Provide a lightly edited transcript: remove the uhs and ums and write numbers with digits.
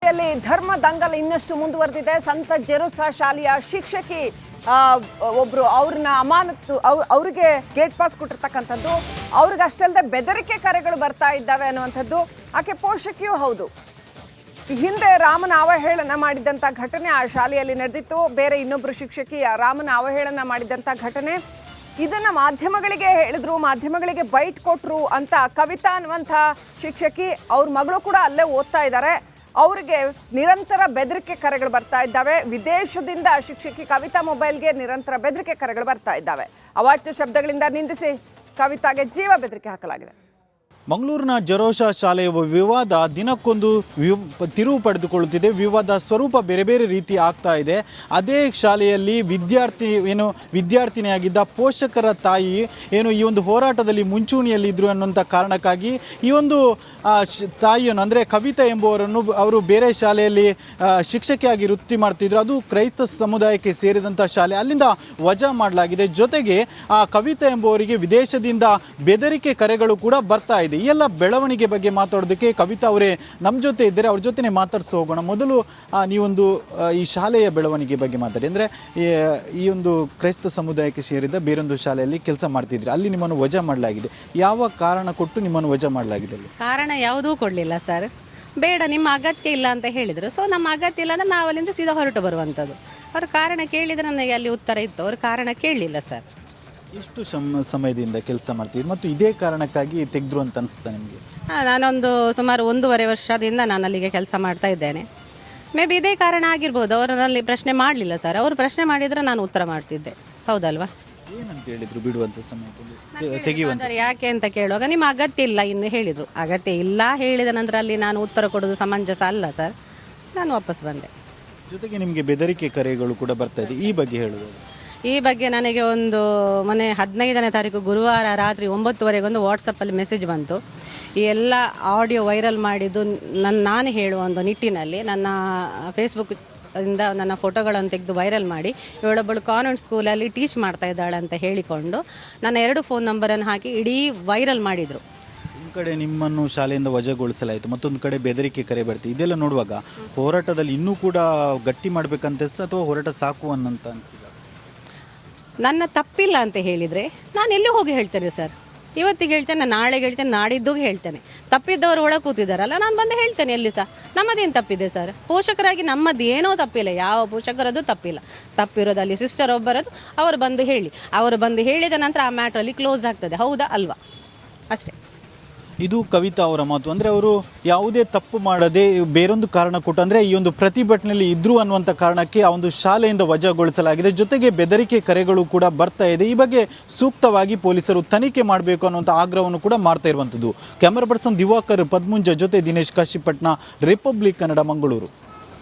ಶಾಲೆಯಲ್ಲಿ ಧರ್ಮ ದಂಗಲ ಇನ್ನಷ್ಟು ಮುಂದುವರೆದಿದೆ. ಸಂತ ಜೆರುಸಾ ಶಾಲೆಯ ಶಿಕ್ಷಕಿ ಒಬ್ರು ಅವ್ರನ್ನ ಅಮಾನತು ಅವ್ರಿಗೆ ಗೇಟ್ ಪಾಸ್ ಕೊಟ್ಟಿರ್ತಕ್ಕಂಥದ್ದು, ಅವ್ರಿಗೆ ಅಷ್ಟಲ್ಲದೆ ಬೆದರಿಕೆ ಕರೆಗಳು ಬರ್ತಾ ಇದ್ದಾವೆ ಅನ್ನುವಂಥದ್ದು. ಆಕೆ ಪೋಷಕಿಯೂ ಹೌದು. ಹಿಂದೆ ರಾಮನ ಅವಹೇಳನ ಮಾಡಿದಂಥ ಘಟನೆ ಆ ಶಾಲೆಯಲ್ಲಿ ನಡೆದಿತ್ತು. ಬೇರೆ ಇನ್ನೊಬ್ರು ಶಿಕ್ಷಕಿ ರಾಮನ ಅವಹೇಳನ ಮಾಡಿದಂಥ ಘಟನೆ, ಇದನ್ನ ಮಾಧ್ಯಮಗಳಿಗೆ ಹೇಳಿದ್ರು, ಮಾಧ್ಯಮಗಳಿಗೆ ಬೈಟ್ ಕೊಟ್ರು ಅಂತ ಕವಿತಾ ಅನ್ನುವಂಥ ಶಿಕ್ಷಕಿ, ಅವ್ರ ಮಗಳು ಕೂಡ ಅಲ್ಲೇ ಓದ್ತಾ ಇದ್ದಾರೆ. ಅವರಿಗೆ ನಿರಂತರ ಬೆದರಿಕೆ ಕರೆಗಳು ಬರ್ತಾ ಇದ್ದಾವೆ. ವಿದೇಶದಿಂದ ಶಿಕ್ಷಕಿ ಕವಿತಾ ಮೊಬೈಲ್ಗೆ ನಿರಂತರ ಬೆದರಿಕೆ ಕರೆಗಳು ಬರ್ತಾ ಇದ್ದಾವೆ. ಅವಾಚ್ಯ ಶಬ್ದಗಳಿಂದ ನಿಂದಿಸಿ ಕವಿತಾಗೆ ಜೀವ ಬೆದರಿಕೆ ಹಾಕಲಾಗಿದೆ. ಮಂಗಳೂರಿನ ಜೆರುಸಾ ಶಾಲೆಯ ವಿವಾದ ದಿನಕ್ಕೊಂದು ತಿರುವು ಪಡೆದುಕೊಳ್ಳುತ್ತಿದೆ. ವಿವಾದ ಸ್ವರೂಪ ಬೇರೆ ಬೇರೆ ರೀತಿ ಆಗ್ತಾ ಇದೆ. ಅದೇ ಶಾಲೆಯಲ್ಲಿ ವಿದ್ಯಾರ್ಥಿನಿಯಾಗಿದ್ದ ಪೋಷಕರ ತಾಯಿ ಈ ಒಂದು ಹೋರಾಟದಲ್ಲಿ ಮುಂಚೂಣಿಯಲ್ಲಿದ್ದರು ಅನ್ನುವಂಥ ಕಾರಣಕ್ಕಾಗಿ ಈ ಒಂದು ತಾಯಿಯನ್ನು ಅಂದರೆ ಕವಿತಾ ಎಂಬುವರನ್ನು ಅವರು ಬೇರೆ ಶಾಲೆಯಲ್ಲಿ ಶಿಕ್ಷಕಿಯಾಗಿ ವೃತ್ತಿ ಮಾಡ್ತಿದ್ರು. ಅದು ಕ್ರೈಸ್ತ ಸಮುದಾಯಕ್ಕೆ ಸೇರಿದಂಥ ಶಾಲೆ, ಅಲ್ಲಿಂದ ವಜಾ ಮಾಡಲಾಗಿದೆ. ಜೊತೆಗೆ ಆ ಕವಿತಾ ಎಂಬುವರಿಗೆ ವಿದೇಶದಿಂದ ಬೆದರಿಕೆ ಕರೆಗಳು ಕೂಡ ಬರ್ತಾ ಇದೆ. ಈ ಎಲ್ಲ ಬೆಳವಣಿಗೆ ಬಗ್ಗೆ ಮಾತಾಡೋದಕ್ಕೆ ಕವಿತಾ ಅವರೇ ನಮ್ಮ ಜೊತೆ ಇದ್ದಾರೆ. ಅವ್ರ ಜೊತೆನೇ ಮಾತಾಡ್ಸಿ ಹೋಗೋಣ. ಮೊದಲು ನೀವೊಂದು ಈ ಶಾಲೆಯ ಬೆಳವಣಿಗೆ ಬಗ್ಗೆ ಮಾತಾಡಿ. ಅಂದರೆ ಈ ಒಂದು ಕ್ರೈಸ್ತ ಸಮುದಾಯಕ್ಕೆ ಸೇರಿದ ಬೇರೊಂದು ಶಾಲೆಯಲ್ಲಿ ಕೆಲಸ ಮಾಡ್ತಿದ್ರಿ, ಅಲ್ಲಿ ನಿಮ್ಮನ್ನು ವಜಾ ಮಾಡಲಾಗಿದೆ. ಯಾವ ಕಾರಣ ಕೊಟ್ಟು ನಿಮ್ಮನ್ನು ವಜಾ ಮಾಡಲಾಗಿದೆ? ಕಾರಣ ಯಾವುದೂ ಕೊಡಲಿಲ್ಲ ಸರ್. ಬೇಡ, ನಿಮ್ಮ ಅಗತ್ಯ ಇಲ್ಲ ಅಂತ ಹೇಳಿದರು. ಸೊ ನಮ್ಮ ಅಗತ್ಯ ಇಲ್ಲ ಅಂದರೆ ನಾವು ಅಲ್ಲಿಂದ ಸೀದಾ ಹೊರಟು ಬರುವಂಥದ್ದು. ಅವ್ರ ಕಾರಣ ಕೇಳಿದರೆ ನನಗೆ ಅಲ್ಲಿ ಉತ್ತರ ಇತ್ತು, ಅವ್ರ ಕಾರಣ ಕೇಳಲಿಲ್ಲ ಸರ್. ಎಷ್ಟು ಸಮಯದಿಂದ ಕೆಲಸ ಮಾಡ್ತೀವಿ ಮತ್ತು ಇದೇ ಕಾರಣಕ್ಕಾಗಿ ತೆಗೆದ್ರು ಅಂತ ಅನಿಸ್ತಾ ನಿಮಗೆ? ನಾನೊಂದು ಸುಮಾರು 1.5 ವರ್ಷದಿಂದ ನಾನು ಅಲ್ಲಿಗೆ ಕೆಲಸ ಮಾಡ್ತಾ ಇದ್ದೇನೆ. ಮೇ ಬಿ ಇದೇ ಕಾರಣ ಆಗಿರ್ಬೋದು. ಅವರಲ್ಲಿ ಪ್ರಶ್ನೆ ಮಾಡಲಿಲ್ಲ ಸರ್. ಅವರು ಪ್ರಶ್ನೆ ಮಾಡಿದರೆ ನಾನು ಉತ್ತರ ಮಾಡ್ತಿದ್ದೆ, ಹೌದಲ್ವಾ? ಏನಂತ ಹೇಳಿದ್ರು ಬಿಡುವಂಥ ಸಮಯದಲ್ಲಿ ತೆಗೆಯುವಂಥ? ಯಾಕೆ ಅಂತ ಕೇಳುವಾಗ ನಿಮ್ಮ ಅಗತ್ಯ ಇಲ್ಲ ಇನ್ನು ಹೇಳಿದರು. ಅಗತ್ಯ ಇಲ್ಲ ಹೇಳಿದ ನಂತರ ಅಲ್ಲಿ ನಾನು ಉತ್ತರ ಕೊಡೋದು ಸಮಂಜಸ ಅಲ್ಲ ಸರ್. ನಾನು ವಾಪಸ್ ಬಂದೆ. ಜೊತೆಗೆ ನಿಮಗೆ ಬೆದರಿಕೆ ಕರೆಗಳು ಕೂಡ ಬರ್ತಾ ಇದೆ, ಈ ಬಗ್ಗೆ ಹೇಳೋದು? ಈ ಬಗ್ಗೆ ನನಗೆ ಮೊನ್ನೆ 15ನೇ ತಾರೀಕು ಗುರುವಾರ ರಾತ್ರಿ 9:30 ಒಂದು ವಾಟ್ಸಪ್ಪಲ್ಲಿ ಮೆಸೇಜ್ ಬಂತು. ಈ ಎಲ್ಲ ಆಡಿಯೋ ವೈರಲ್ ಮಾಡಿದ್ದು ನಾನು ಹೇಳುವ ಒಂದು ನಿಟ್ಟಿನಲ್ಲಿ ನನ್ನ ಫೇಸ್ಬುಕ್ ಇಂದ ನನ್ನ ಫೋಟೋಗಳನ್ನು ತೆಗೆದು ವೈರಲ್ ಮಾಡಿ, ಇವಳೊಬ್ಬಳು ಕಾನ್ವೆಂಟ್ ಸ್ಕೂಲಲ್ಲಿ ಟೀಚ್ ಮಾಡ್ತಾ ಇದ್ದಾಳೆ ಅಂತ ಹೇಳಿಕೊಂಡು ನನ್ನ 2 ಫೋನ್ ನಂಬರನ್ನು ಹಾಕಿ ಇಡೀ ವೈರಲ್ ಮಾಡಿದರು. ಒಂದು ಕಡೆ ನಿಮ್ಮನ್ನು ಶಾಲೆಯಿಂದ ವಜಾಗೊಳಿಸಲಾಯಿತು, ಮತ್ತೊಂದು ಕಡೆ ಬೆದರಿಕೆ ಕರೆ ಬರ್ತೀವಿ. ಇದೆಲ್ಲ ನೋಡುವಾಗ ಹೋರಾಟದಲ್ಲಿ ಇನ್ನೂ ಕೂಡ ಗಟ್ಟಿ ಮಾಡಬೇಕಂತ ಅಥವಾ ಹೋರಾಟ ಸಾಕು ಅನ್ನಂತ ಅನಿಸಿಲ್ಲ? ನನ್ನ ತಪ್ಪಿಲ್ಲ ಅಂತ ಹೇಳಿದರೆ ನಾನು ಎಲ್ಲಿ ಹೋಗಿ ಹೇಳ್ತೇನೆ ಸರ್? ಇವತ್ತಿಗೆ ಹೇಳ್ತೇನೆ, ನಾಳೆಗೆ ಹೇಳ್ತೇನೆ, ನಾಡಿದ್ದು ಹೇಳ್ತೇನೆ. ತಪ್ಪಿದ್ದವರು ಒಳಗೆ ಕೂತಿದ್ದಾರಲ್ಲ, ನಾನು ಬಂದು ಹೇಳ್ತೇನೆ ಎಲ್ಲಿ ಸಹ. ನಮ್ಮದೇನು ತಪ್ಪಿದೆ ಸರ್? ಪೋಷಕರಾಗಿ ನಮ್ಮದು ಏನೋ ತಪ್ಪಿಲ್ಲ, ಯಾವ ಪೋಷಕರದ್ದು ತಪ್ಪಿಲ್ಲ. ತಪ್ಪಿರೋದು ಅಲ್ಲಿ ಸಿಸ್ಟರ್ ಒಬ್ಬರದ್ದು. ಅವರು ಬಂದು ಹೇಳಿದ ನಂತರ ಆ ಮ್ಯಾಟ್ರಲ್ಲಿ ಕ್ಲೋಸ್ ಆಗ್ತದೆ, ಹೌದಾ ಅಲ್ವಾ? ಅಷ್ಟೇ. ಇದು ಕವಿತಾ ಅವರ ಮಾತು. ಅಂದರೆ ಅವರು ಯಾವುದೇ ತಪ್ಪು ಮಾಡದೆ ಬೇರೊಂದು ಕಾರಣ ಕೊಟ್ಟು, ಅಂದರೆ ಈ ಒಂದು ಪ್ರತಿಭಟನೆಯಲ್ಲಿ ಇದ್ರು ಅನ್ನುವಂಥ ಕಾರಣಕ್ಕೆ ಆ ಒಂದು ಶಾಲೆಯಿಂದ ವಜಾಗೊಳಿಸಲಾಗಿದೆ. ಜೊತೆಗೆ ಬೆದರಿಕೆ ಕರೆಗಳು ಕೂಡ ಬರ್ತಾ ಇದೆ. ಈ ಬಗ್ಗೆ ಸೂಕ್ತವಾಗಿ ಪೊಲೀಸರು ತನಿಖೆ ಮಾಡಬೇಕು ಅನ್ನುವಂಥ ಆಗ್ರಹವನ್ನು ಕೂಡ ಮಾಡ್ತಾ ಇರುವಂಥದ್ದು. ಕ್ಯಾಮರಾ ಪರ್ಸನ್ ದಿವಾಕರ್ ಪದ್ಮುಂಜ ಜೊತೆ ದಿನೇಶ್ ಕಾಶಿಪಟ್ನ, ರಿಪಬ್ಲಿಕ್ ಕನ್ನಡ, ಮಂಗಳೂರು.